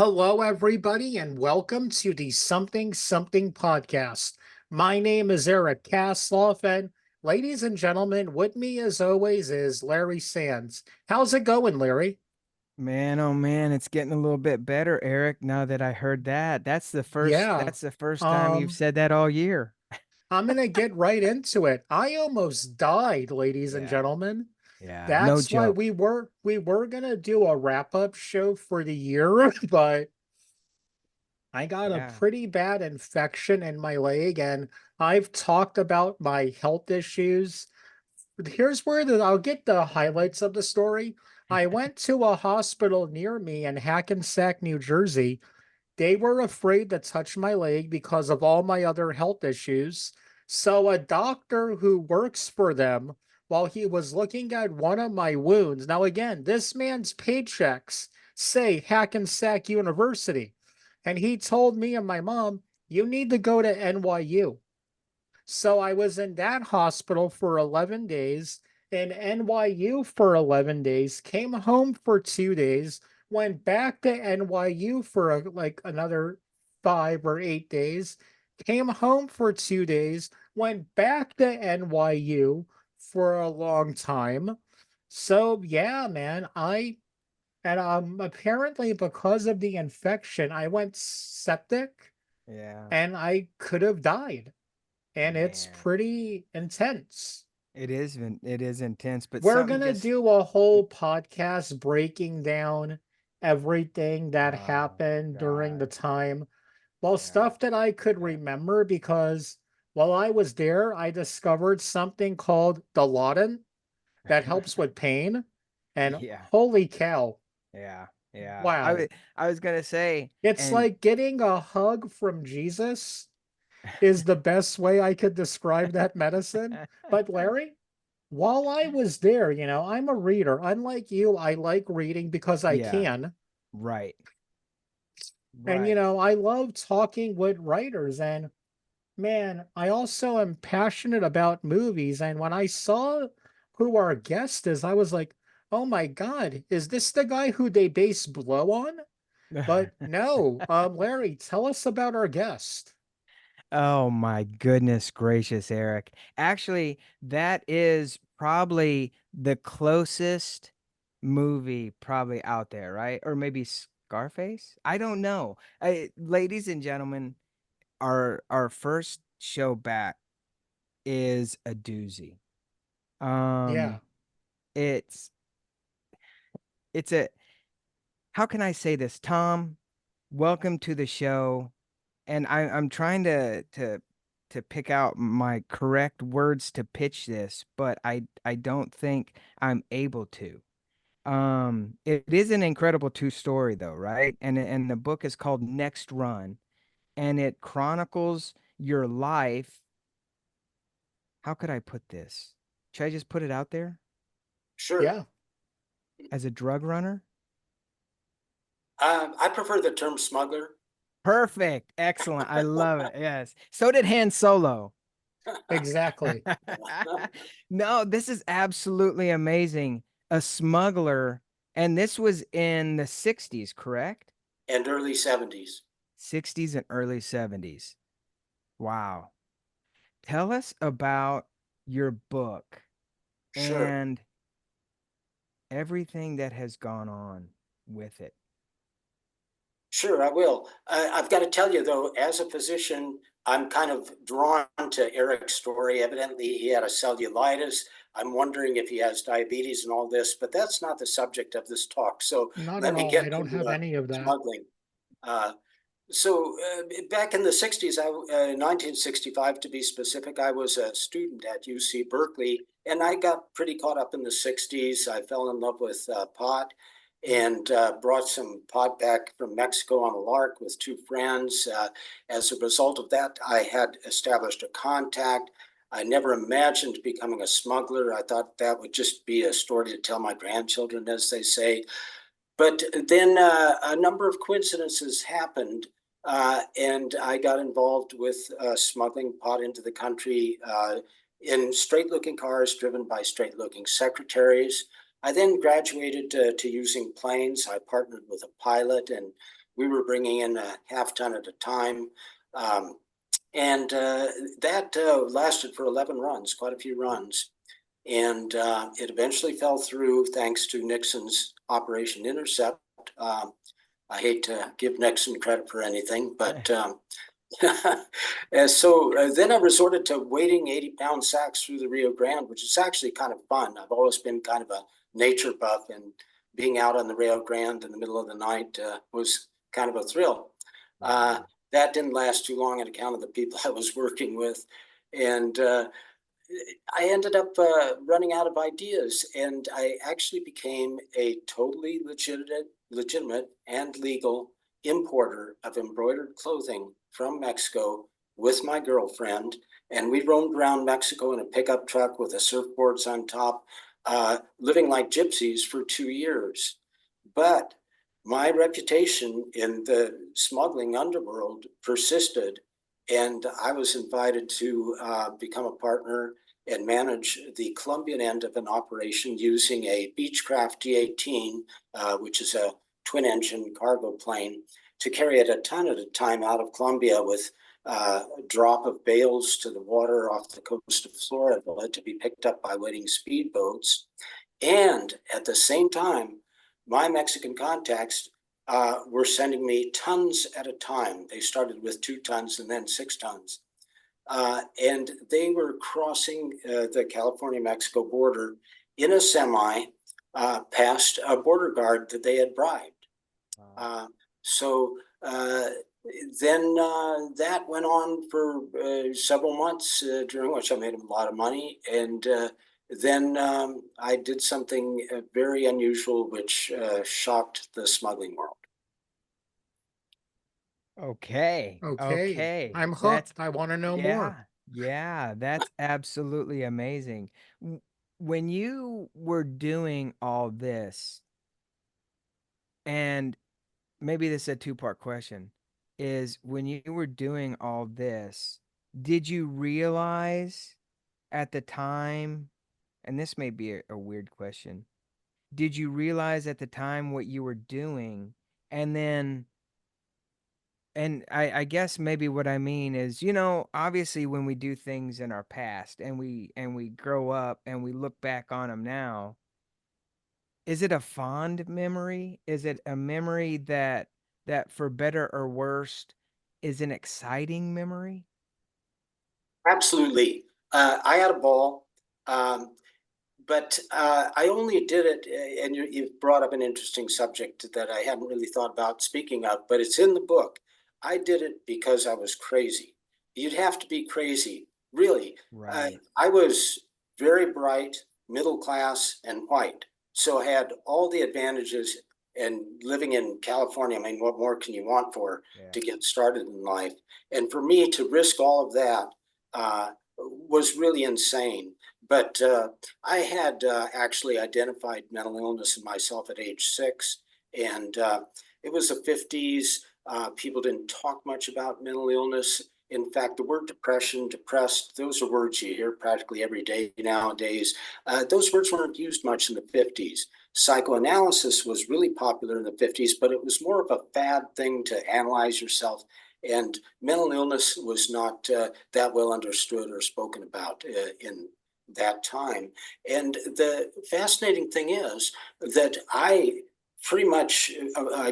Hello, everybody, and welcome to the Something Something podcast. My name is Eric Kasloff, and ladies and gentlemen, with me as always is Larry Sands. How's it going, Larry? Man, oh man, it's getting a little bit better, Eric, now that I heard that. That's the first Yeah, that's the first time you've um, said that all year. I'm gonna get right into it. I almost died, ladies and Yeah. gentlemen. Yeah, no That's why joke. we were gonna do a wrap-up show for the year, but I got a Yeah. pretty bad infection in my leg, and I've talked about my health issues. Here's where I'll get the highlights of the story. I went to a hospital near me in Hackensack, New Jersey. They were afraid to touch my leg because of all my other health issues. So a doctor who works for them, while he was looking at one of my wounds, now again, this man's paychecks say Hackensack University. And he told me and my mom, you need to go to NYU. So I was in that hospital for 11 days, in NYU for 11 days, came home for 2 days, went back to NYU for like another 5 or 8 days, came home for 2 days, went back to NYU for a long time. So yeah, man, apparently because of the infection, I went septic Yeah, and I could have died, and it's man. pretty intense. It is intense, but We're something gonna just do a whole podcast breaking down everything that oh happened during God. the time. Well, Yeah. stuff that I could Yeah. remember because while I was there, I discovered something called Dilaudid that helps with pain. And Yeah. holy cow, Yeah. Yeah. wow. I was gonna say, It's and like getting a hug from Jesus is the best way I could describe that medicine. But Larry, while I was there, I'm a reader. Unlike you, I like reading because I yeah, can. right. And, Right. I love talking with writers. And man, I also am passionate about movies. And when I saw who our guest is, I was like, oh my God, is this the guy who they base Blow on? But no, Larry, tell us about our guest. Oh my goodness gracious, Eric. Actually, that is probably the closest movie probably out there, right? Or maybe Scarface? I don't know. Ladies and gentlemen, our first show back is a doozy. Yeah, Um, it's it's a how can I say this, Tom? Welcome to the show. And I'm trying to pick out my correct words to pitch this, but I don't think I'm able to. It is an incredible true story though, right? And the book is called Next Run, and it chronicles your life. How could I put this? Should I just put it out there? Sure. yeah. As a drug runner? I prefer the term smuggler. Perfect. Excellent. I love it. Yes. So did Han Solo. Exactly. No, this is absolutely amazing. A smuggler, and this was in the 60s, correct? And early 70s. 60s and early 70s. Wow. Tell us about your book Sure. and everything that has gone on with it. Sure, I will. I've got to tell you, though, as a physician, I'm kind of drawn to Eric's story. Evidently, he had a cellulitis. I'm wondering if he has diabetes and all this, but that's not the subject of this talk. So Not at let me all. I get don't to have any of that. smuggling. Uh, Back in the 60s, 1965 to be specific, I was a student at UC Berkeley, and I got pretty caught up in the 60s. I fell in love with pot and brought some pot back from Mexico on a lark with two friends. As a result of that, I had established a contact. I never imagined becoming a smuggler. I thought that would just be a story to tell my grandchildren, as they say. But then a number of coincidences happened, and I got involved with smuggling pot into the country in straight looking cars driven by straight looking secretaries. I then graduated to using planes. I partnered with a pilot, and we were bringing in a half ton at a time. And that lasted for 11 runs, quite a few runs. And it eventually fell through thanks to Nixon's Operation Intercept. I hate to give Nixon credit for anything, but so then I resorted to wading 80-pound sacks through the Rio Grande, which is actually kind of fun. I've always been kind of a nature buff, and being out on the Rio Grande in the middle of the night was kind of a thrill. That didn't last too long on account of the people I was working with. And I ended up running out of ideas, and I actually became a totally legitimate and legal importer of embroidered clothing from Mexico with my girlfriend. And we roamed around Mexico in a pickup truck with the surfboards on top, living like gypsies for 2 years. But my reputation in the smuggling underworld persisted, and I was invited to become a partner and manage the Colombian end of an operation using a Beechcraft D-18, which is a twin-engine cargo plane, to carry it a ton at a time out of Colombia with a drop of bales to the water off the coast of Florida to be picked up by waiting speedboats. And at the same time, my Mexican contacts were sending me tons at a time. They started with 2 tons and then 6 tons. And they were crossing the California-Mexico border in a semi past a border guard that they had bribed. So then that went on for several months, during which I made a lot of money. And then I did something very unusual, which shocked the smuggling world. Okay. I'm That's, hooked. I want to know more. yeah, that's absolutely amazing. When you were doing all this, and maybe this is a 2-part question, is when you were doing all this, did you realize at the time, and this may be a weird question, did you realize at the time what you were doing? And then, and I guess maybe what I mean is, obviously when we do things in our past and we grow up and we look back on them now, is it a fond memory? Is it a memory that for better or worse is an exciting memory? Absolutely. I had a ball, but I only did it, and you've brought up an interesting subject that I hadn't really thought about speaking of, but it's in the book. I did it because I was crazy. You'd have to be crazy, really. Right. I was very bright, middle class, and white, so I had all the advantages. And living in California, I mean, what more can you want to get started in life? And for me to risk all of that was really insane. But I had actually identified mental illness in myself at age 6, and it was the 50s. People didn't talk much about mental illness. In fact, the word depression, depressed, those are words you hear practically every day nowadays. Those words weren't used much in the 50s. Psychoanalysis was really popular in the 50s, but it was more of a fad thing to analyze yourself. And mental illness was not that well understood or spoken about in that time. And the fascinating thing is that I pretty much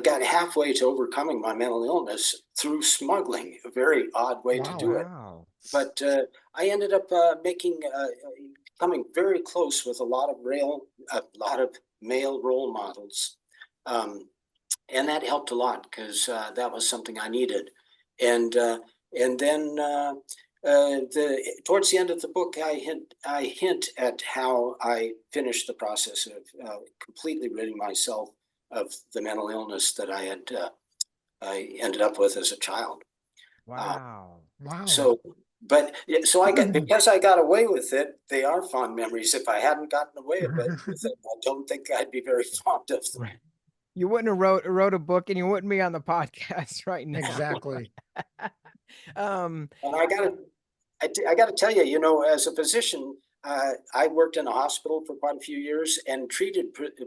got halfway to overcoming my mental illness through smuggling, a very odd way to do it. Wow. But I ended up coming very close with a lot of male role models. And that helped a lot because that was something I needed. And then towards the end of the book, I hint at how I finished the process of completely ridding myself of the mental illness that I ended up with as a child. Wow. Wow. So because I got away with it, they are fond memories. If I hadn't gotten away with it, I don't think I'd be very fond of them. Right. You wouldn't have wrote a book, and you wouldn't be on the podcast right now. Exactly. And I gotta tell you, as a physician, I worked in a hospital for quite a few years and treated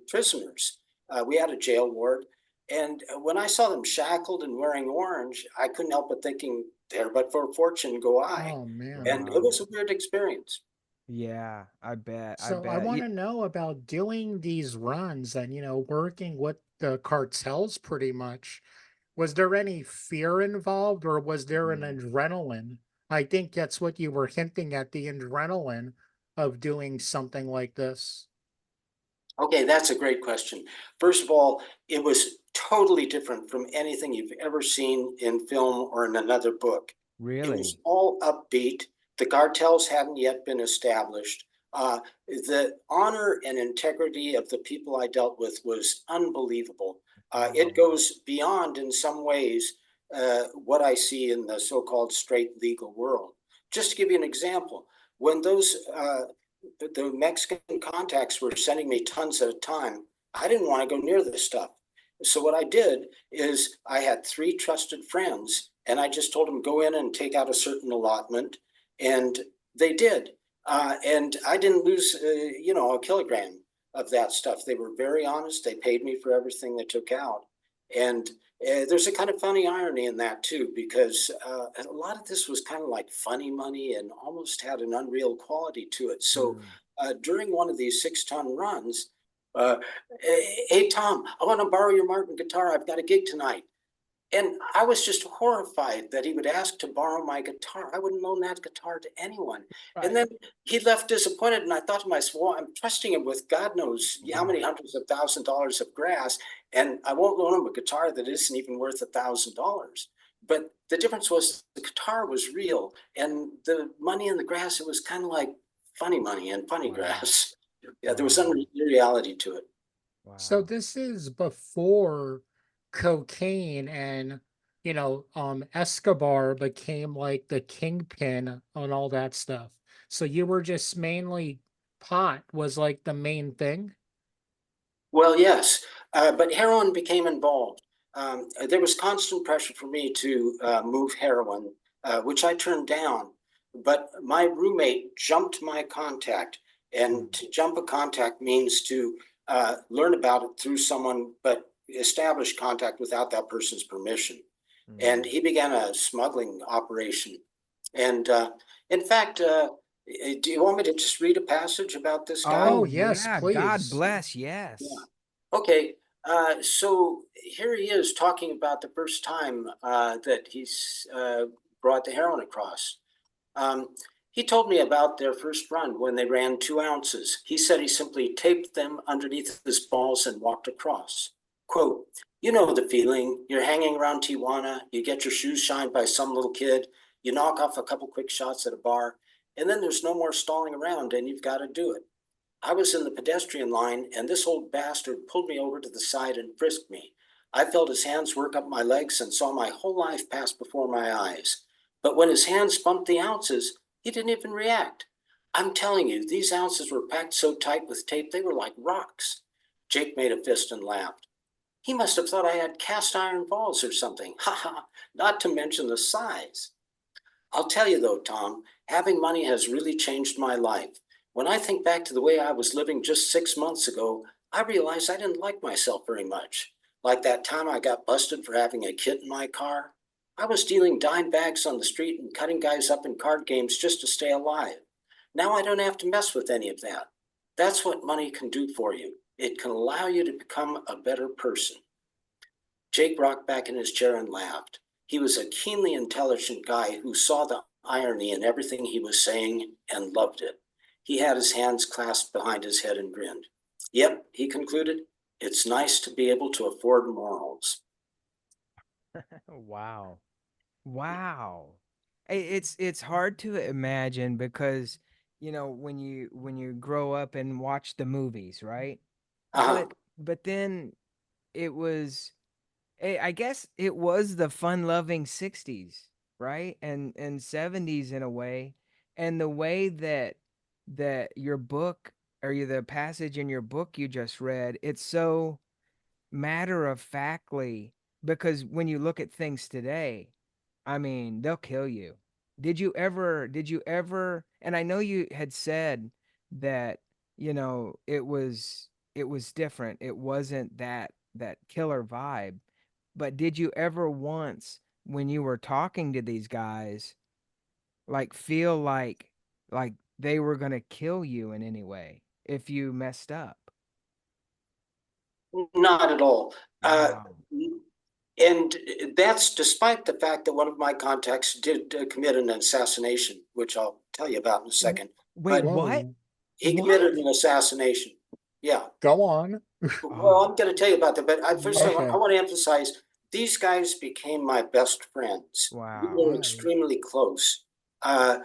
prisoners. We had a jail ward, And when I saw them shackled and wearing orange, I couldn't help but thinking, there but for fortune go I. Oh man. And it Wow. was a weird experience. Yeah, I bet. I So I bet. want to know about doing these runs and, working with the cartels pretty much. Was there any fear involved or was there an Mm. adrenaline? I think that's what you were hinting at, the adrenaline of doing something like this. Okay, that's a great question. First of all, it was totally different from anything you've ever seen in film or in another book. It was Really? all upbeat. The cartels hadn't yet been established. The honor and integrity of the people I dealt with was unbelievable. It Wow. goes beyond, in some ways, what I see in the so called straight legal world. Just to give you an example, when those the Mexican contacts were sending me tons at a time, I didn't want to go near this stuff. So what I did is I had three trusted friends, and I just told them go in and take out a certain allotment, and they did. And I didn't lose, a kilogram of that stuff. They were very honest. They paid me for everything they took out, and there's a kind of funny irony in that too, because a lot of this was kind of like funny money and almost had an unreal quality to it. So Mm. during one of these 6-ton runs, uh, hey Tom, I want to borrow your Martin guitar. I've got a gig tonight. And I was just horrified that he would ask to borrow my guitar. I wouldn't loan that guitar to anyone. And Right. then he left disappointed, and I thought to myself, well, I'm trusting him with God knows how many hundreds of $1,000s of grass, and I won't loan him a guitar that isn't even worth $1,000. But the difference was the guitar was real, and the money in the grass, it was kind of like funny money and funny Wow. grass. Yeah, there was some Wow. reality to it. So Wow. this is before cocaine and, Escobar became like the kingpin on all that stuff. So you were just mainly pot was like the main thing? Well, yes, but heroin became involved. There was constant pressure for me to move heroin, which I turned down. But my roommate jumped my contact, and Mm. to jump a contact means to learn about it through someone, but establish contact without that person's permission. And Mm. he began a smuggling operation. And in fact, do you want me to just read a passage about this guy? Oh, Oh yes, yeah, God please. bless. Yeah. Yes. Okay, so here he is talking about the first time that he's brought the heroin across. Um, he told me about their first run when they ran 2 ounces. He said he simply taped them underneath his balls and walked across. Quote, you know the feeling. You're hanging around Tijuana, you get your shoes shined by some little kid, you knock off a couple quick shots at a bar, and then there's no more stalling around and you've got to do it. I was in the pedestrian line, and this old bastard pulled me over to the side and frisked me. I felt his hands work up my legs and saw my whole life pass before my eyes. But when his hands bumped the ounces, he didn't even react. I'm telling you, these ounces were packed so tight with tape they were like rocks. Jake made a fist and laughed. He must have thought I had cast iron balls or something. Ha ha, not to mention the size. I'll tell you though, Tom, having money has really changed my life. When I think back to the way I was living just 6 months ago, I realize I didn't like myself very much. Like that time I got busted for having a kid in my car. I was dealing dime bags on the street and cutting guys up in card games just to stay alive. Now I don't have to mess with any of that. That's what money can do for you. It can allow you to become a better person. Jake rocked back in his chair and laughed. He was a keenly intelligent guy who saw the irony in everything he was saying and loved it. He had his hands clasped behind his head and grinned. Yep, he concluded, it's nice to be able to afford morals. Wow. Wow. It's hard to imagine because when you grow up and watch the movies, right? Uh-huh. But then it was I guess it was the fun-loving 60s, right? And 70s in a way. And the way that your book or the passage in your book you just read, it's so matter of factly because when you look at things today, I mean, they'll kill you. Did you ever, and I know you had said that, it was different. It wasn't that that killer vibe. But did you ever once, when you were talking to these guys, like feel like they were gonna kill you in any way if you messed up? Not at all. Uh, Wow. and that's despite the fact that one of my contacts did commit an assassination, which I'll tell you about in a second. Wait, But what? Whoa. he What? committed an assassination. Yeah. Go on. Well, Oh, I'm going to tell you about that. But first, I Okay. want to emphasize these guys became my best friends. We wow. were Right. extremely close. Uh,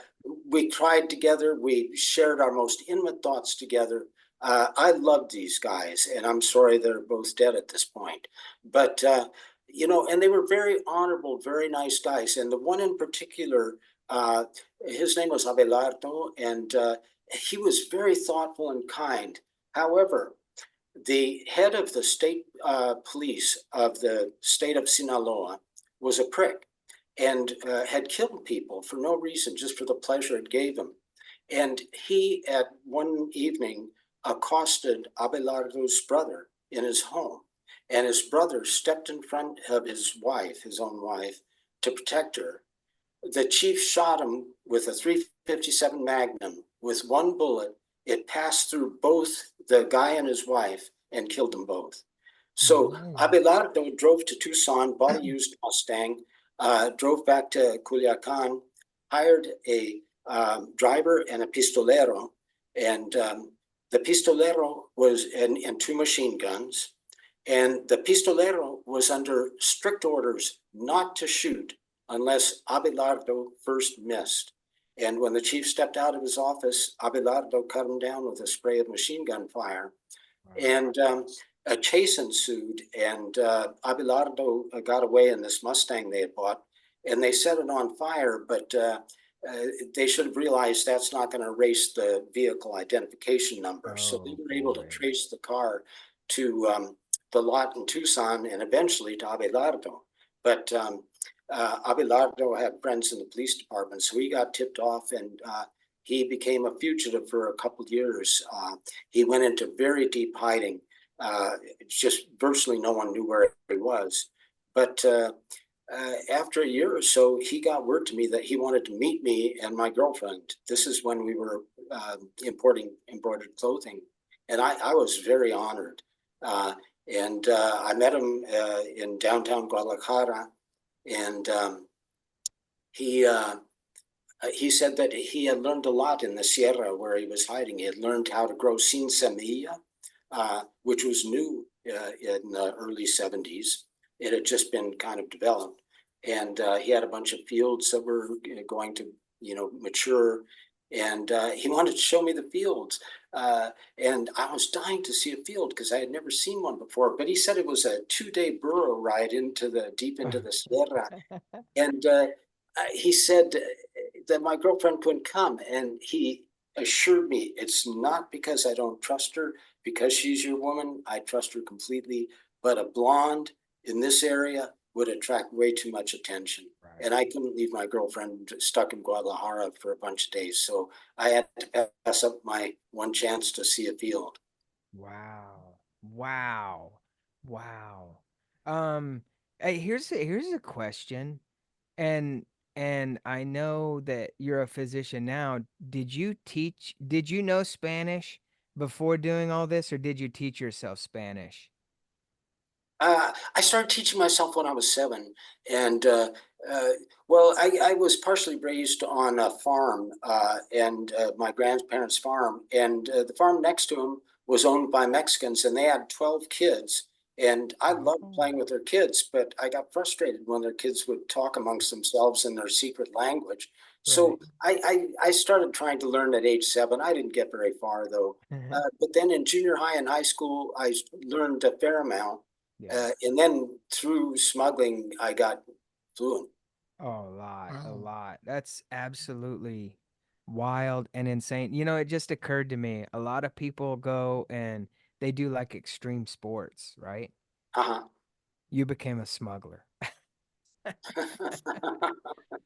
we cried together. We shared our most intimate thoughts together. I loved these guys, and I'm sorry they're both dead at this point. But, and they were very honorable, very nice guys. And the one in particular, uh, his name was Abelardo, and he was very thoughtful and kind. However, the head of the state police of the state of Sinaloa was a prick and had killed people for no reason, just for the pleasure it gave him. And he, at one evening, accosted Abelardo's brother in his home. And his brother stepped in front of his wife, his own wife, to protect her. The chief shot him with a 357 Magnum with one bullet. It passed through both the guy and his wife and killed them both. So Whoa. Abelardo drove to Tucson, bought a used Mustang, drove back to Culiacan, hired a driver and a pistolero, and the pistolero was and two machine guns, and the pistolero was under strict orders not to shoot unless Abelardo first missed. And when the chief stepped out of his office, Abelardo cut him down with a spray of machine gun fire. Wow. And a chase ensued, and Abelardo got away in this Mustang they had bought, and they set it on fire, but they should have realized that's not going to erase the vehicle identification number. So they Oh were able to boy. trace the car to the lot in Tucson and eventually to Abelardo. But Abelardo had friends in the police department, so he got tipped off, and he became a fugitive for a couple of years. He went into very deep hiding. Just virtually no one knew where he was. But after a year or so, he got word to me that he wanted to meet me and my girlfriend. This is when we were importing embroidered clothing. And I was very honored. And I met him in downtown Guadalajara. And he said that he had learned a lot in the Sierra where he was hiding. He had learned how to grow sin semilla, which was new in the early 70s. It had just been kind of developed. And he had a bunch of fields that were going to, mature. And he wanted to show me the fields. And I was dying to see a field because I had never seen one before. But he said it was a 2-day burro ride deep into the Sierra. And he said that my girlfriend couldn't come. And he assured me it's not because I don't trust her, because she's your woman. I trust her completely. But a blonde in this area would attract way too much attention. Right. And I couldn't leave my girlfriend stuck in Guadalajara for a bunch of days. So I had to pass up my one chance to see a field. Wow. Wow. Wow. Um, hey, here's a question. And and I know that you're a physician now. Did you know Spanish before doing all this, or did you teach yourself Spanish? I started teaching myself when I was 7, and uh, well, I was partially raised on a farm, and my grandparents' farm, and the farm next to them was owned by Mexicans, and they had 12 kids, and I loved Oh, playing with their kids, but I got frustrated when their kids would talk amongst themselves in their secret language. right. So I started trying to learn at age 7. I didn't get very far though. But then in junior high and high school, I learned a fair amount, Yeah. and then through smuggling, I got fluent. Oh, a lot, a Wow. lot. That's absolutely wild and insane. You know, it just occurred to me, a lot of people go and they do like extreme sports, right? Uh-huh. You became a smuggler.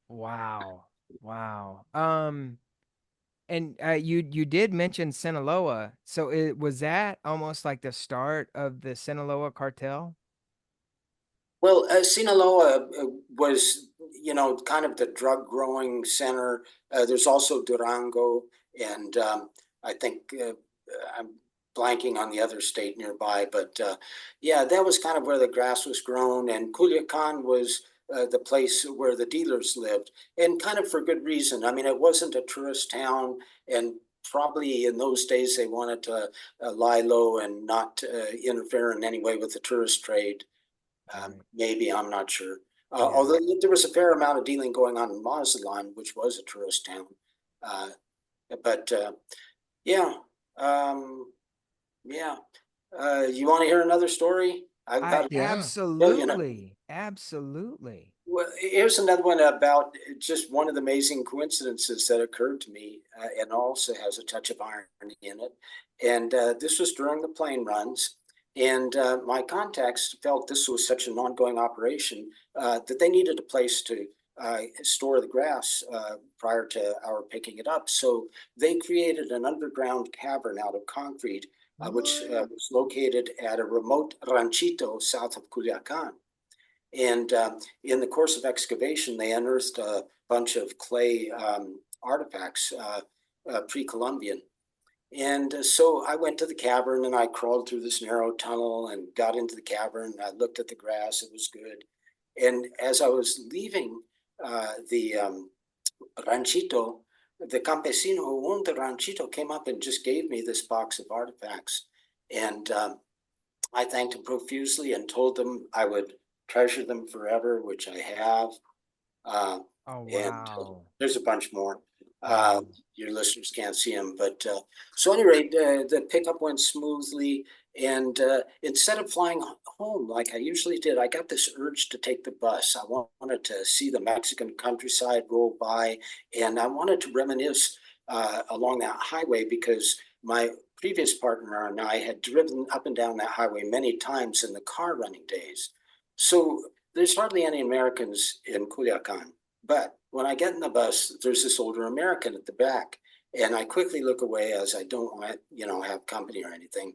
Wow. Wow. And you did mention Sinaloa, so was that almost like the start of the Sinaloa cartel? Well, Sinaloa was, kind of the drug growing center. There's also Durango, and I think I'm blanking on the other state nearby, but yeah, that was kind of where the grass was grown, and Culiacan was the place where the dealers lived, and kind of for good reason. I mean, it wasn't a tourist town, and probably in those days they wanted to lie low and not interfere in any way with the tourist trade. Right. Maybe, I'm not sure. Yeah. Although there was a fair amount of dealing going on in Mazatlan, which was a tourist town. Uh, but yeah, um, yeah. You want to hear another story? I've got I a Yeah. billion. absolutely. Well, here's another one about just one of the amazing coincidences that occurred to me, and also has a touch of irony in it. And this was during the plane runs, and my contacts felt this was such an ongoing operation that they needed a place to store the grass prior to our picking it up. So they created an underground cavern out of concrete, which What? was located at a remote ranchito south of Culiacan. And in the course of excavation, they unearthed a bunch of clay artifacts, pre-Columbian. And so I went to the cavern and I crawled through this narrow tunnel and got into the cavern. I looked at the grass, it was good. And as I was leaving the ranchito, the campesino who owned the ranchito came up and just gave me this box of artifacts. And I thanked him profusely and told them I would treasure them forever, which I have. Uh, Oh, and wow. there's a bunch more. Wow. Your listeners can't see them, but so anyway, the pickup went smoothly. And instead of flying home like I usually did, I got this urge to take the bus. I wanted to see the Mexican countryside roll by, and I wanted to reminisce along that highway because my previous partner and I had driven up and down that highway many times in the car running days. So there's hardly any Americans in Culiacan. But when I get in the bus, there's this older American at the back. And I quickly look away as I don't want, have company or anything.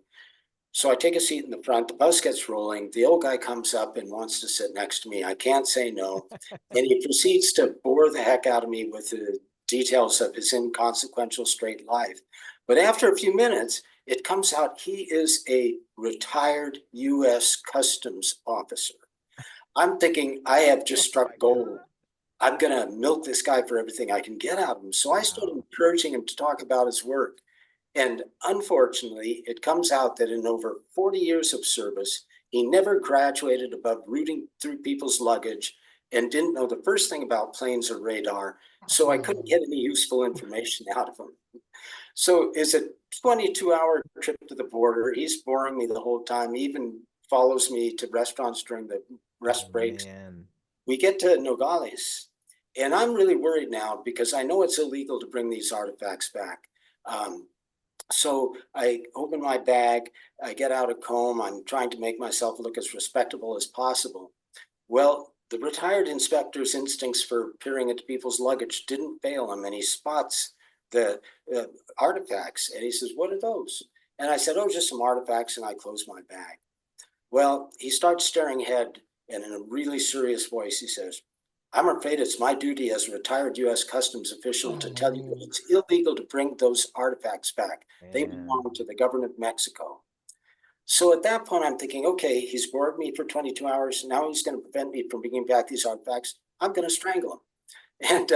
So I take a seat in the front. The bus gets rolling. The old guy comes up and wants to sit next to me. I can't say no. And he proceeds to bore the heck out of me with the details of his inconsequential straight life. But after a few minutes, it comes out he is a retired U.S. Customs officer. I'm thinking I have just Oh my struck gold. God. I'm going to milk this guy for everything I can get out of him. So I started Wow. encouraging him to talk about his work. And unfortunately, it comes out that in over 40 years of service, he never graduated above rooting through people's luggage and didn't know the first thing about planes or radar. So I couldn't Oh, get any useful information out of him. So it's a 22-hour trip to the border. He's boring me the whole time. He even follows me to restaurants during the Oh rest breaks. man. We get to Nogales, and I'm really worried now because I know it's illegal to bring these artifacts back. Um, so I open my bag, I get out a comb, I'm trying to make myself look as respectable as possible. Well, the retired inspector's instincts for peering into people's luggage didn't fail him, and he spots the uh, artifacts, and he says, "What are those?" And I said, "Oh, just some artifacts," and I close my bag. Well, he starts staring ahead, and in a really serious voice, he says, "I'm afraid it's my duty as a retired U.S. Customs official to tell you that oh, it's illegal to bring those artifacts back. They Man. belong to the government of Mexico." So at that point, I'm thinking, okay, he's bored me for 22 hours. Now he's going to prevent me from bringing back these artifacts. I'm going to strangle him. And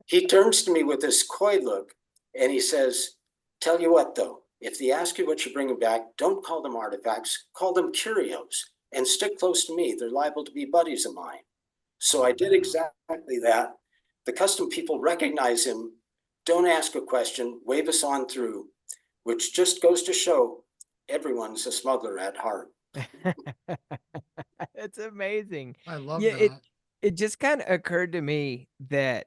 he turns to me with this coy look and he says, "Tell you what, though, if they ask you what you're bringing back, don't call them artifacts, call them curios and stick close to me. They're liable to be buddies of mine." So Oh I did wow. exactly that. The custom people recognize him, don't ask a question, wave us on through, which just goes to show everyone's a smuggler at heart. It's amazing. I love Yeah, it that. it just kind of occurred to me that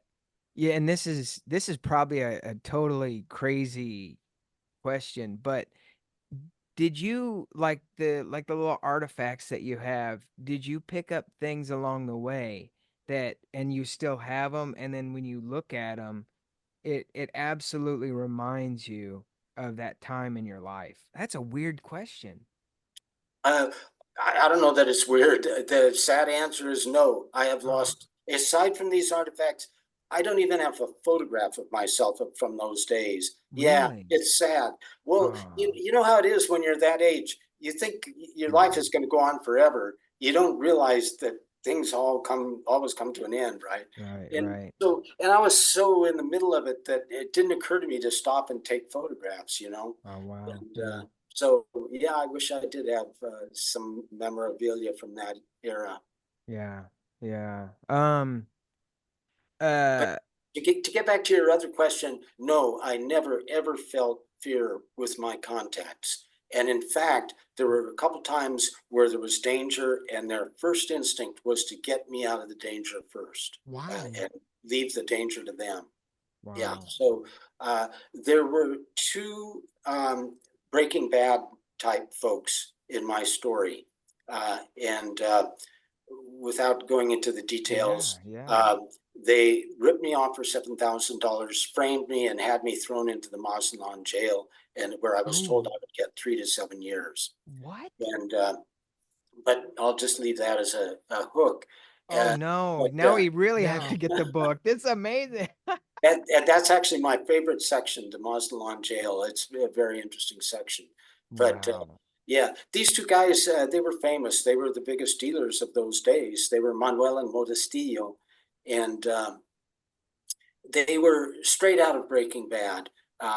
yeah, and this is probably a totally crazy question, but did you like the little artifacts that you have, did you pick up things along the way that and you still have them and then when you look at them it absolutely reminds you of that time in your life? That's a weird question. Uh, I don't know that it's weird. The sad answer is no. I have lost, aside from these artifacts, I don't even have a photograph of myself from those days. Yeah, Really? it's sad. Well, Oh, you know how it is when you're that age. You think your life mhm. is going to go on forever. You don't realize that things always come to an end, right? Right, And right. so, and I was so in the middle of it that it didn't occur to me to stop and take photographs, Oh, wow. And Yeah. so, yeah, I wish I did have some memorabilia from that era. Yeah. Yeah. But Uh, to get back to your other question, no, I never ever felt fear with my contacts. And in fact, there were a couple times where there was danger, and their first instinct was to get me out of the danger first, Wow. and leave the danger to them. Yeah. wow. So there were two Breaking Bad type folks in my story. And without going into the Yeah, details, yeah. uh, they ripped me off for $7,000, framed me, and had me thrown into the Mazatlan jail, and where I was told Oh, I would get 3 to 7 years. what? And but I'll just leave that as a hook. Oh Uh, no. but Now we really have to Yeah. get the book. This is amazing. and that's actually my favorite section, the Mazatlan jail. It's a very interesting section. But Wow. yeah, these two guys, they were famous. They were the biggest dealers of those days. They were Manuel and Modestillo, and they were straight out of Breaking Bad. You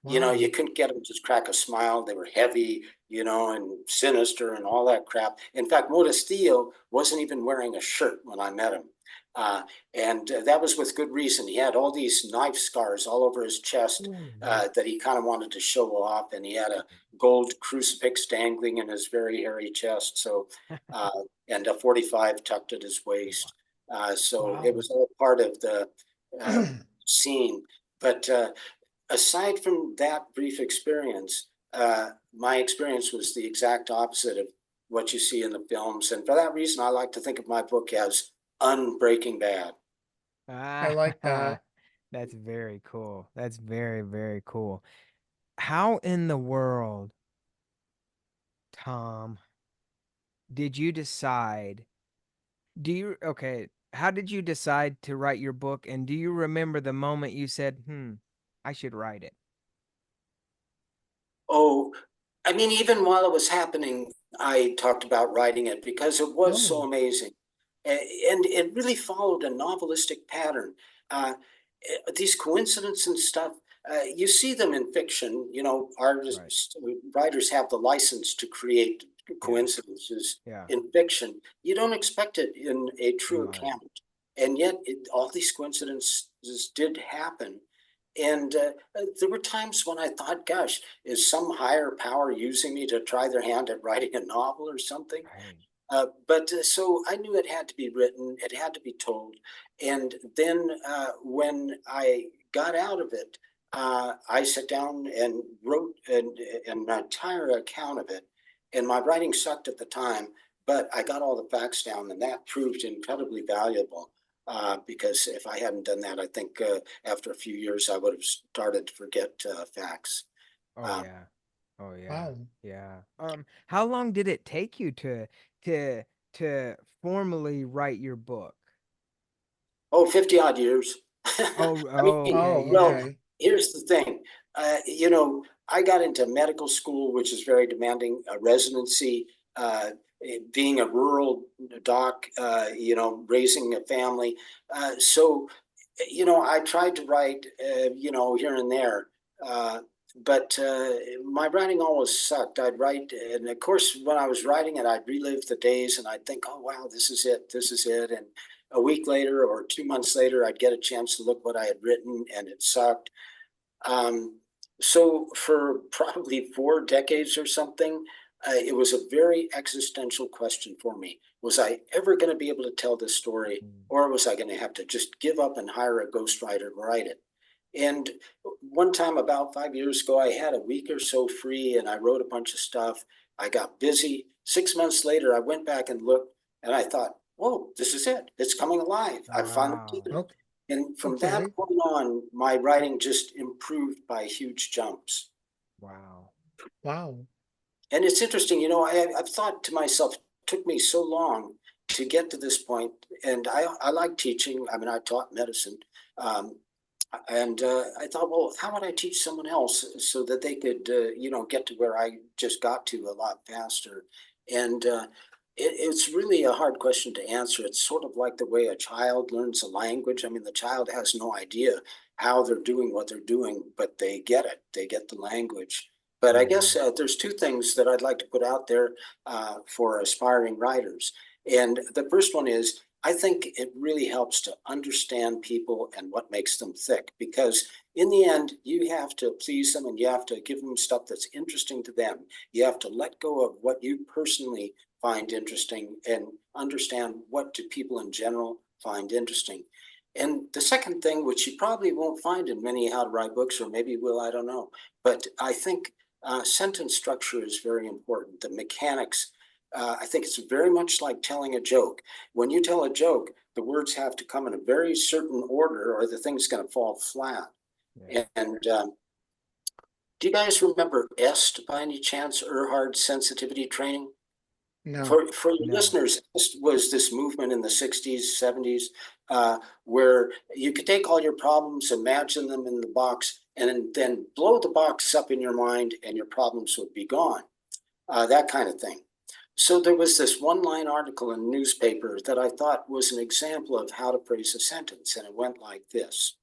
Wow. couldn't get them to crack a smile. They were heavy, and sinister and all that crap. In fact, Modestillo wasn't even wearing a shirt when I met him. Uh, and that was with good reason. He had all these knife scars all over his chest Ooh. that he kind of wanted to show off. And he had a gold crucifix dangling in his very hairy chest. Uh, and a 45 tucked at his waist. So it Wow. was all part of the uh, scene. But aside from that brief experience, my experience was the exact opposite of what you see in the films. And for that reason, I like to think of my book as Unbreaking Bad. I Ah, like that. that's very cool. That's very, very cool. How in the world, Tom, did you decide? Okay, how did you decide to write your book? And do you remember the moment you said, I should write it? Oh, I mean, even while it was happening, I talked about writing it because it was so Oh, amazing. And it really followed a novelistic pattern. These coincidences and stuff, you see them in fiction. Right. Artists, writers have the license to create Yeah. coincidences Yeah. in fiction. You don't expect it in a In true life. account. And yet, all these coincidences did happen. And there were times when I thought, gosh, is some higher power using me to try their hand at writing a novel or something? Right. But so I knew it had to be written, it had to be told. And then when I got out of it, I sat down and wrote an entire account of it. And my writing sucked at the time, but I got all the facts down, and that proved incredibly valuable. Because if I hadn't done that, I think after a few years I would have started to forget facts. Oh Um, yeah. Oh yeah. wow. Yeah. How long did it take you to to formally write your book? Oh, 50 odd years. Oh, I mean, okay, Oh, well, yeah. okay. here's the thing. I got into medical school, which is very demanding, a residency, being a rural doc, raising a family. So, I tried to write, here and there. Uh, but my writing always sucked. I'd write, and of course, when I was writing it, I'd relive the days and I'd think, oh, wow, this is it. This is it. And a week later or 2 months later, I'd get a chance to look what I had written, and it sucked. So for probably 4 decades or something, it was a very existential question for me. Was I ever going to be able to tell this story, Mm. or was I going to have to just give up and hire a ghostwriter to write it? And one time, about 5 years ago, I had a week or so free, and I wrote a bunch of stuff. I got busy. 6 months later, I went back and looked, and I thought, "Whoa, this is it! It's coming alive! I finally did Wow. it." Okay. And from that Okay. point on, my writing just improved by huge jumps. Wow. Wow. And it's interesting, I've thought to myself, it took me so long to get to this point, and I like teaching. I mean, I taught medicine, um, and I thought, well, how would I teach someone else so that they could, get to where I just got to a lot faster? And it's really a hard question to answer. It's sort of like the way a child learns a language. I mean, the child has no idea how they're doing what they're doing, but they get it. They get the language. But I Mhm. guess there's two things that I'd like to put out there for aspiring writers. And the first one is I think it really helps to understand people and what makes them thick, because in the end, you have to please them and you have to give them stuff that's interesting to them. You have to let go of what you personally find interesting and understand what do people in general find interesting. And the second thing, which you probably won't find in many how to write books, or maybe you will, I don't know, but I think sentence structure is very important. The mechanics, I think it's very much like telling a joke. When you tell a joke, the words have to come in a very certain order, or the thing's going to fall flat. Yeah. And do you guys remember EST by any chance? Erhard sensitivity training? No. For your No. listeners, this was this movement in the 60s, 70s, where you could take all your problems, imagine them in the box, and then blow the box up in your mind, and your problems would be gone. That kind of thing. So there was this one line article in a newspaper that I thought was an example of how to phrase a sentence, and it went like this.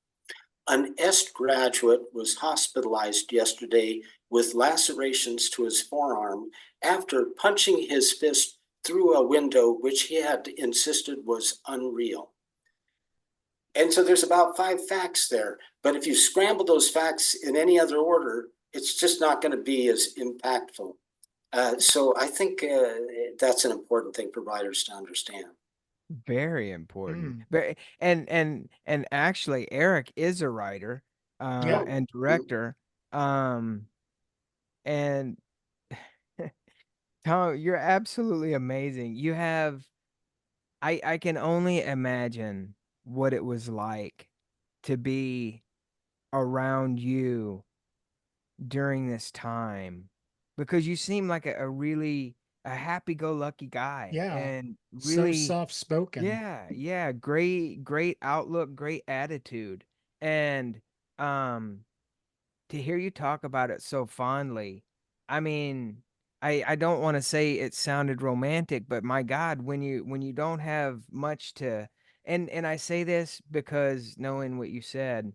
An EST graduate was hospitalized yesterday with lacerations to his forearm after punching his fist through a window which he had insisted was unreal. And so there's about 5 facts there. But if you scramble those facts in any other order, it's just not going to be as impactful. So I think that's an important thing for writers to understand. Very important. Mm. Very, and actually Eric is a writer Yeah. and director. Um and Tom, you're absolutely amazing. You have I can only imagine what it was like to be around you during this time because you seem like a really a happy-go-lucky guy Yeah. and So really soft spoken. yeah, great outlook, great attitude. And um to hear you talk about it so fondly, I mean, I don't want to say it sounded romantic, but my God, when you don't have much to and I say this because knowing what you said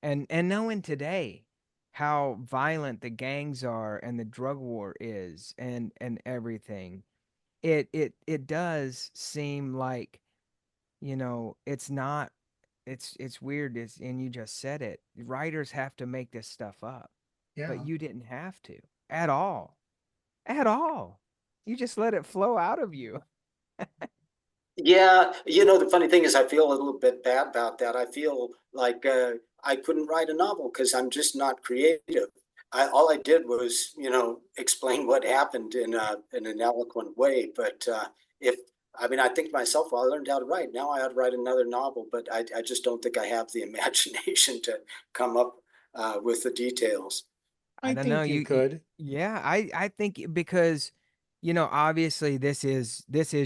and knowing today how violent the gangs are and the drug war is and everything, it does seem like, it's not it's weird and you just said it. Writers have to make this stuff up, but Yeah. you didn't have to at all. At all. You just let it flow out of you. Yeah, the funny thing is, I feel a little bit bad about that. I feel like I couldn't write a novel because I'm just not creative. All I did was, explain what happened in an eloquent way. But if I mean, I think to myself, well, I learned how to write. Now I ought to write another novel, but I just don't think I have the imagination to come up with the details. I I don't know. think you could. Yeah, I think because, obviously this is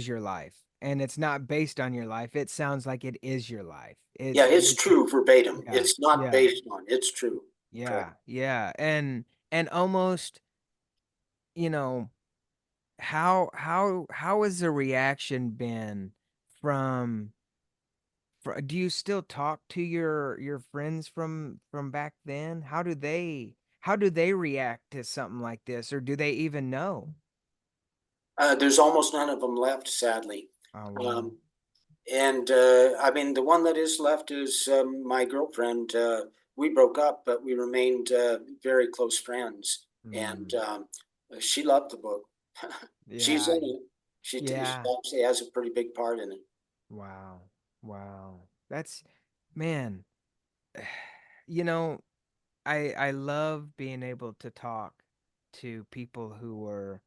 your life and it's not based on your life. It sounds like it is your life. Yeah, it's true verbatim. Yeah, It's not yeah, based on. It's true. Correct. yeah. And almost, you know, how has the reaction been from do you still talk to your friends from back then? How do they react to something like this, or do they even know? There's almost none of them left, sadly. Oh wow. Um, and I mean, the one that is left is my girlfriend. We broke up, but we remained very close friends. And Mm, she loved the book. She's yeah, in it. She yeah. actually has a pretty big part in it. Wow. Wow. That's man, you know, I love being able to talk to people who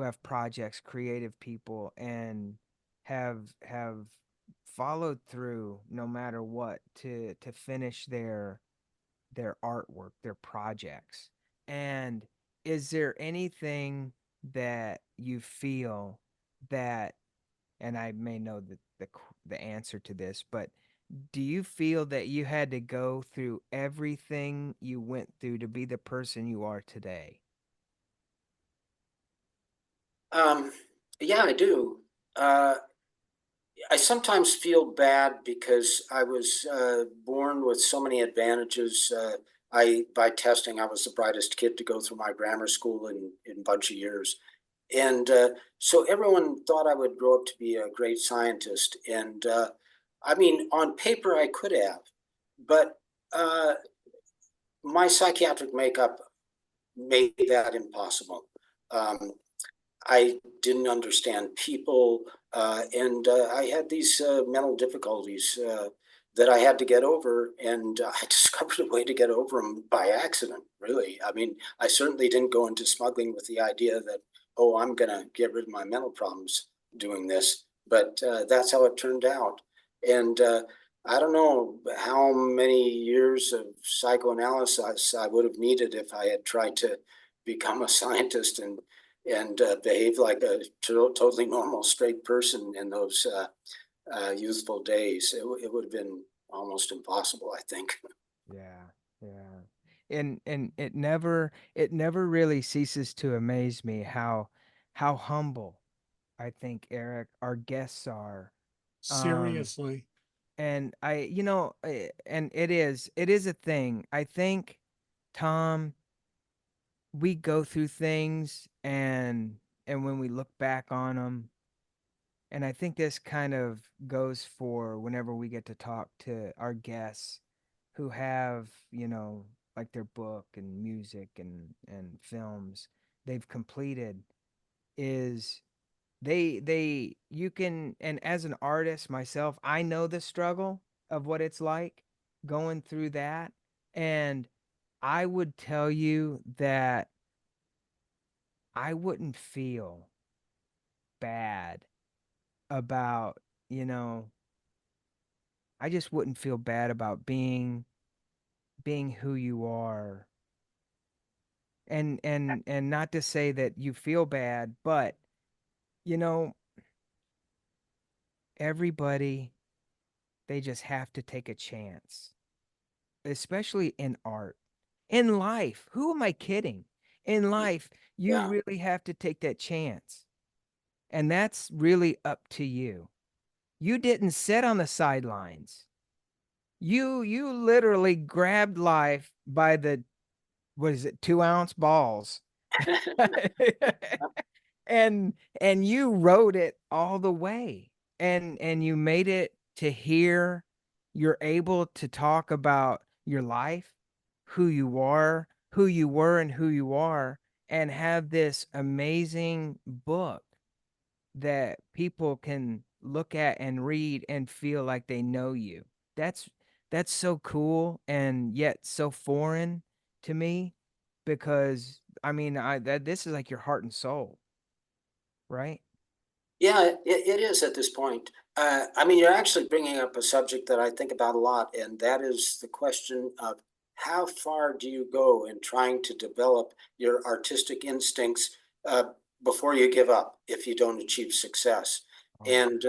have projects, creative people, and have followed through no matter what to finish their artwork, their projects. And is there anything that you feel that, and I may know the answer to this, but do you feel that you had to go through everything you went through to be the person you are today? Um, yeah, I do. Uh, I sometimes feel bad because I was born with so many advantages. By testing, I was the brightest kid to go through my grammar school in a bunch of years. And so everyone thought I would grow up to be a great scientist. And I mean, on paper, I could have, but uh, my psychiatric makeup made that impossible. Um, I didn't understand people, and I had these mental difficulties that I had to get over, and I discovered a way to get over them by accident, really. I mean, I certainly didn't go into smuggling with the idea that, oh, I'm going to get rid of my mental problems doing this, but that's how it turned out. And I don't know how many years of psychoanalysis I would have needed if I had tried to become a scientist and behave like a totally normal straight person in those youthful days. It would have been almost impossible, I think. Yeah, yeah. And it never really ceases to amaze me how humble I think, Eric, our guests are. Um Seriously. and and it is a thing. I think, Tom, we go through things, and when we look back on them, and I think this kind of goes for whenever we get to talk to our guests who have, like their book and music and films they've completed, is they you can, and as an artist myself, I know the struggle of what it's like going through that. And I would tell you that I wouldn't feel bad about, you know, I just wouldn't feel bad about being who you are. And not to say that you feel bad, but you know, everybody, they just have to take a chance, especially in art. In life, who am I kidding? In life, you Yeah. really have to take that chance. And that's really up to you. You didn't sit on the sidelines. You literally grabbed life by the, what is it, 2-ounce balls. and and you wrote it all the way, and you made it to here. You're able to talk about your life, who you are, who you were, and who you are, and have this amazing book that people can look at and read and feel like they know you. That's so cool and yet so foreign to me, because I mean, this is like your heart and soul, right? Yeah, it is at this point. I mean, you're actually bringing up a subject that I think about a lot, and that is the question of how far do you go in trying to develop your artistic instincts uh, before you give up if you don't achieve success. Oh, And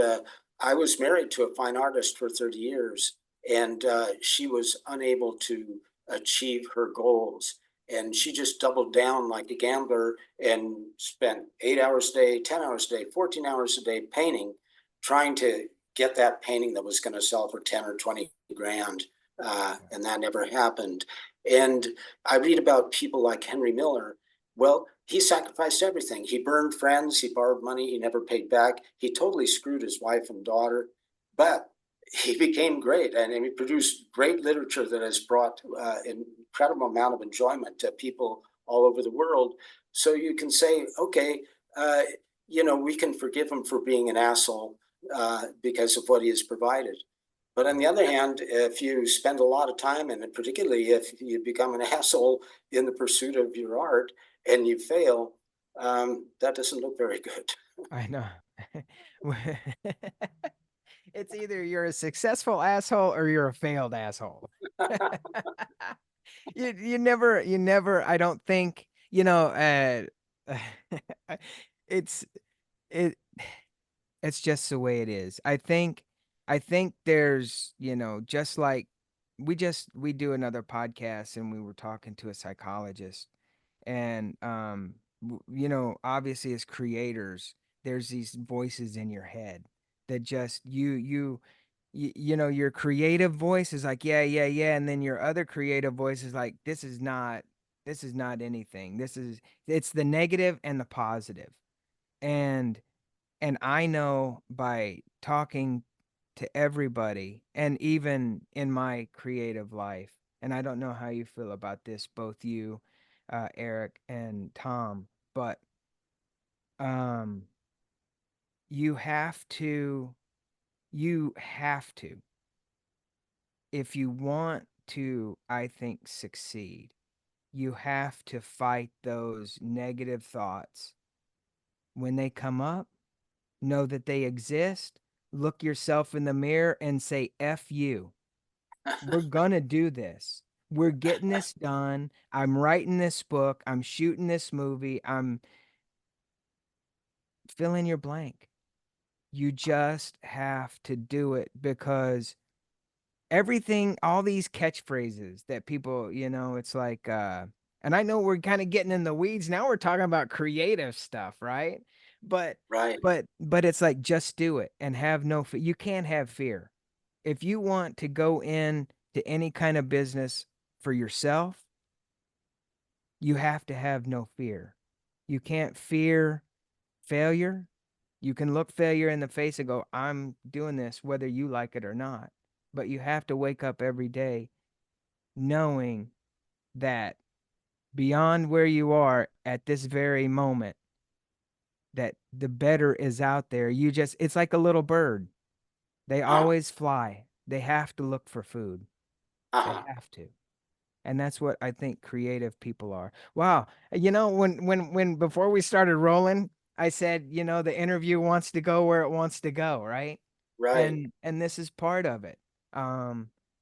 I was married to a fine artist for 30 years, and she was unable to achieve her goals. And she just doubled down like a gambler and spent 8 hours a day, 10 hours a day, 14 hours a day painting, trying to get that painting that was going to sell for 10 or 20 grand. And that never happened. And I read about people like Henry Miller. Well, he sacrificed everything. He burned friends, he borrowed money, he never paid back. He totally screwed his wife and daughter, but he became great, and he produced great literature that has brought an incredible amount of enjoyment to people all over the world. So you can say, okay, uh, we can forgive him for being an asshole because of what he has provided. But on the other hand, if you spend a lot of time, and particularly if you become an asshole in the pursuit of your art and you fail, that doesn't look very good. I know. It's either you're a successful asshole or you're a failed asshole. You never, I don't think, it's it it's just the way it is. I think there's, just like we do another podcast and we were talking to a psychologist and obviously as creators there's these voices in your head that just your creative voice is like yeah, yeah, yeah, and then your other creative voice is like this is not anything. It's the negative and the positive. And and I know by talking to everybody, and even in my creative life, and I don't know how you feel about this, both you, Eric and Tom, but um, you have to, you have to, if you want to, I think, succeed, you have to fight those negative thoughts when they come up. Know that they exist. Look yourself in the mirror and say, F you. We're going to do this. We're getting this done. I'm writing this book. I'm shooting this movie. I'm fill in your blank. You just have to do it because everything, all these catchphrases that people, it's like, and I know we're kind of getting in the weeds. Now we're talking about creative stuff, right? But, Right. but it's like, just do it and have no fear. You can't have fear. If you want to go in to any kind of business for yourself, you have to have no fear. You can't fear failure. You can look failure in the face and go, I'm doing this whether you like it or not. But you have to wake up every day knowing that beyond where you are at this very moment, that the better is out there. It's like a little bird. They Uh, always fly. They have to look for food. They uh, have to. And that's what I think creative people are. Wow. When before we started rolling, I said, the interview wants to go where it wants to go, right? right. And this is part of it.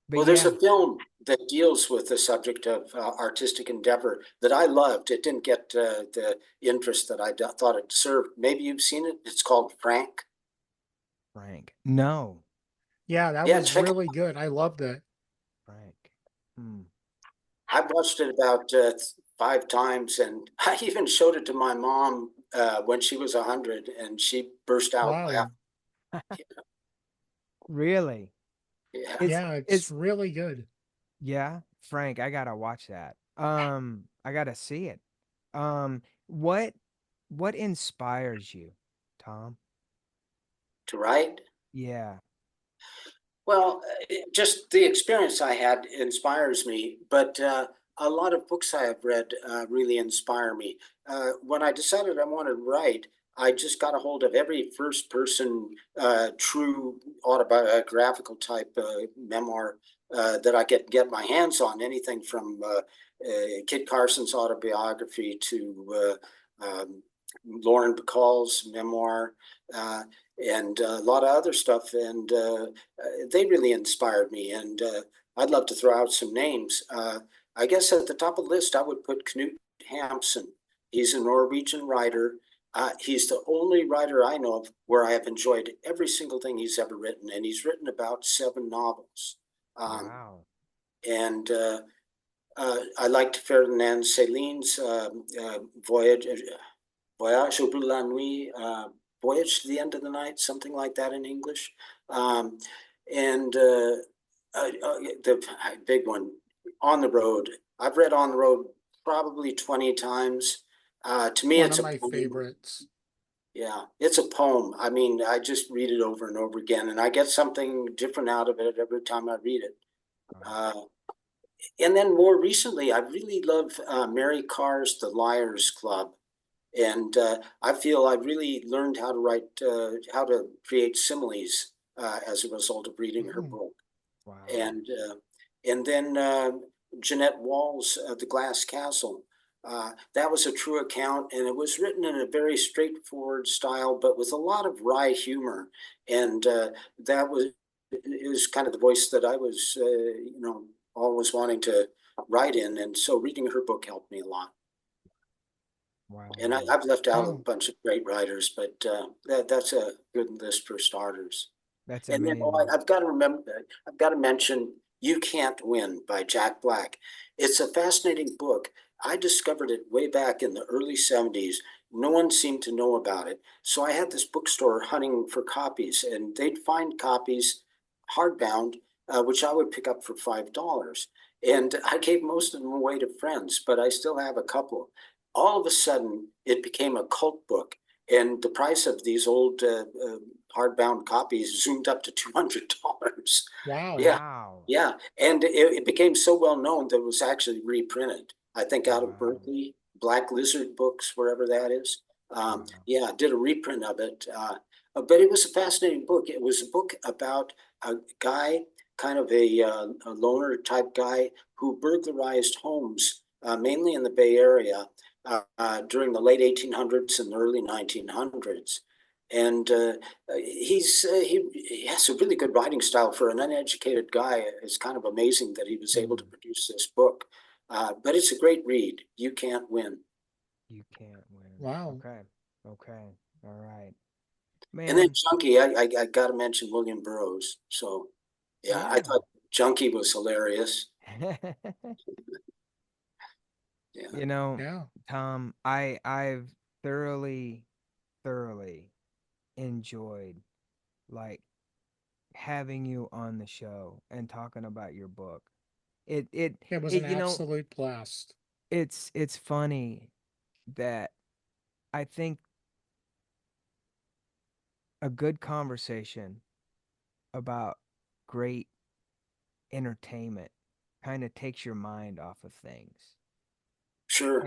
But Well, there's yeah, a film that deals with the subject of artistic endeavor that I loved. It didn't get the interest that thought it deserved. Maybe you've seen it. It's called Frank. Frank. No, Yeah, that Yeah, was check it. really good. I loved it. Frank. Hmm. I've watched it about 5 times, and I even showed it to my mom when she was 100, and she burst out Wow. laughing. Really? Yeah, It's Yeah, it's it's really good. yeah, Frank, I gotta watch that. I gotta see it. What inspires you, Tom? to write. Yeah. Well, just the experience I had inspires me, but a lot of books I have read really inspire me. When I decided I wanted to write, I just got a hold of every first person, true autobiographical type memoir that I could get my hands on, anything from Kit Carson's autobiography to Lauren Bacall's memoir. And a lot of other stuff. And they really inspired me. And I'd love to throw out some names. I guess at the top of the list, I would put Knut Hamsun. He's a Norwegian writer. He's the only writer I know of where I have enjoyed every single thing he's ever written, and he's written about 7 novels. Um, Wow. and I liked Ferdinand Céline's Voyage au bout de la nuit, Voyage to the End of the Night, something like that in English. Um, and the big one, On the Road. I've read On the Road probably 20 times. To me, One it's of a my poem. favorites. Yeah, it's a poem. I mean, I just read it over and over again, and I get something different out of it every time I read it. Wow. And then more recently, I really love Mary Carr's The Liars Club. And I feel I really learned how to write, how to create similes as a result of reading her Mm, book. Wow. And then Jeanette Wall's The Glass Castle. That was a true account, and it was written in a very straightforward style, but with a lot of wry humor. And that was is kind of the voice that I was, always wanting to write in. And so reading her book helped me a lot. Wow. And I've left out a Oh. bunch of great writers, but that's a good list for starters. That's And then amazing. I've got to remember, I've got to mention You Can't Win by Jack Black. It's a fascinating book. I discovered it way back in the early 70s. No one seemed to know about it. So I had this bookstore hunting for copies, and they'd find copies hardbound, which I would pick up for $5. And I gave most of them away to friends, but I still have a couple. All of a sudden, it became a cult book, and the price of these old hardbound copies zoomed up to $200. Wow. Yeah, Wow. yeah, and it became so well known that it was actually reprinted. I think out of Wow. Berkeley, Black Lizard Books, wherever that is. Wow. Yeah, did a reprint of it. But it was a fascinating book. It was a book about a guy, kind of a loner type guy, who burglarized homes, mainly in the Bay Area, during the late 1800s and the early 1900s. And he has a really good writing style for an uneducated guy. It's kind of amazing that he was able to produce this book. But it's a great read. You Can't Win. You can't win. Wow. Okay. Okay. All right. And then Man. Junkie, I got to mention William Burroughs. So yeah, I Yeah. thought Junkie was hilarious. Yeah. You know, Yeah. Tom, I've thoroughly enjoyed like having you on the show and talking about your book. It it It was it an you know, absolute blast. it's funny that I think a good conversation about great entertainment kind of takes your mind off of things. Sure.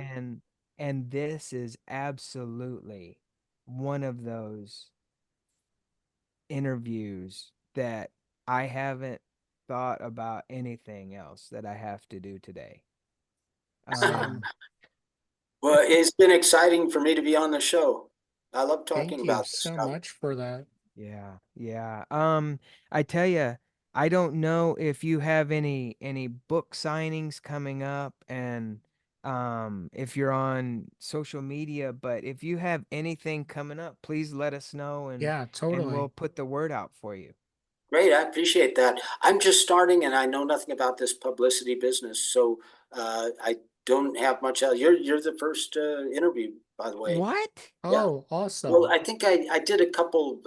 And this is absolutely one of those interviews that I haven't thought about anything else that I have to do today. Same. Well, it's been exciting for me to be on the show. I love talking Thank you about this so stuff. much for that. Yeah, yeah. I tell you, I don't know if you have any book signings coming up, and if you're on social media, but if you have anything coming up, please let us know, Yeah, and we'll totally. put the word out for you. Great, I appreciate that. I'm just starting and I know nothing about this publicity business, so I don't have much else. You're the first interview, by the way. What? Yeah. Oh, Well, awesome. I think I did a couple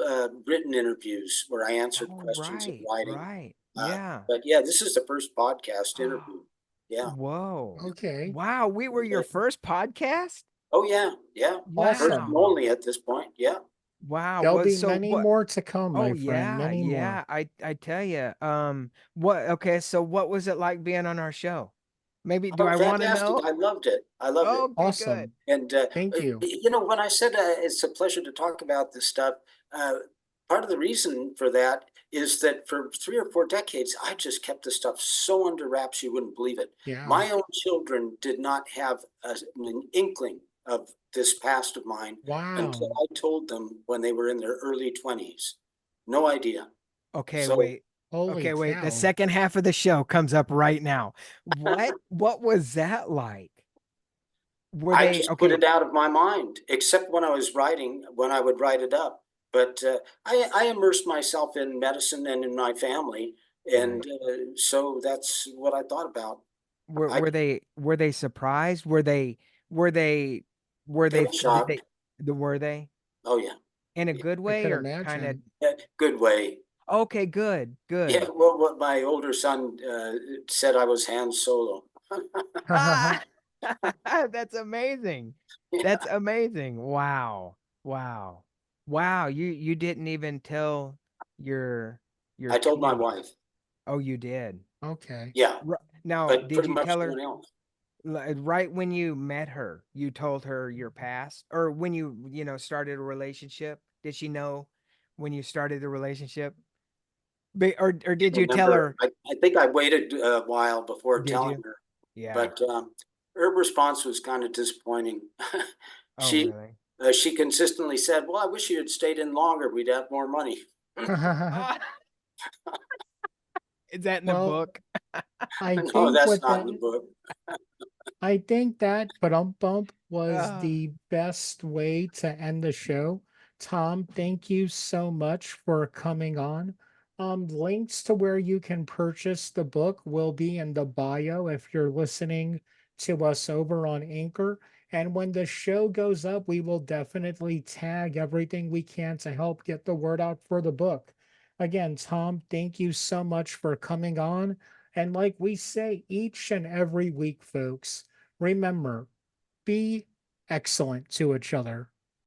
written interviews where I answered Oh, questions in right, writing. right. Yeah. But yeah, this is the first podcast interview. Yeah. Whoa. Okay. Wow, we were your first podcast? Oh yeah, yeah. First Awesome. and Wow. only at this point. Yeah. Wow. There'll Was be so many what? more to come, Oh my friend. yeah, Many more. yeah. I tell you. What? Okay. So what was it like being on our show? Maybe do Oh, I want to fantastic. know? I loved it. I loved it. Okay, good. Awesome. And Thank you. when I said it's a pleasure to talk about this stuff, uh, part of the reason for that is that for 3 or 4 decades, I just kept this stuff so under wraps you wouldn't believe it. Yeah. My own children did not have an inkling of this past of mine until Wow. I told them when they were in their early 20s. No idea. Okay, So wait. Holy Okay, wait. The cow. second half of the show comes up right now. What was that like? Were I they just put okay? it out of my mind, except when I was writing, when I would write it up. But I immersed myself in medicine and in my family, and Right. so that's what I thought about. I Were they surprised? Were they They were did they shocked. were they Oh yeah, in a yeah. good I way could or kind of imagine. Good way. okay, good, Yeah. good. Well, what my older son said, I was Han Solo. Ah, that's amazing. That's amazing. Wow. Wow. Wow. You didn't even tell your I told my kid. wife. Oh, you did. Okay. Yeah, Now, but did pretty you much tell no her one else. right when you met her, you told her your past, or when you started a relationship? Did she know when you started the relationship? Or did you tell Remember, her? I think I waited a while before Did telling you? her. Yeah. But her response was kind of disappointing. Oh, really? She consistently said, "Well, I wish you had stayed in longer. We'd have more money." Ah, is that in the Well, book? I No, think that's with not that, in the book. I think that bump was Ah. the best way to end the show. Tom, thank you so much for coming on. Links to where you can purchase the book will be in the bio if you're listening to us over on Anchor. And when the show goes up, we will definitely tag everything we can to help get the word out for the book. Again, Tom, thank you so much for coming on. And like we say each and every week, folks, remember, be excellent to each other.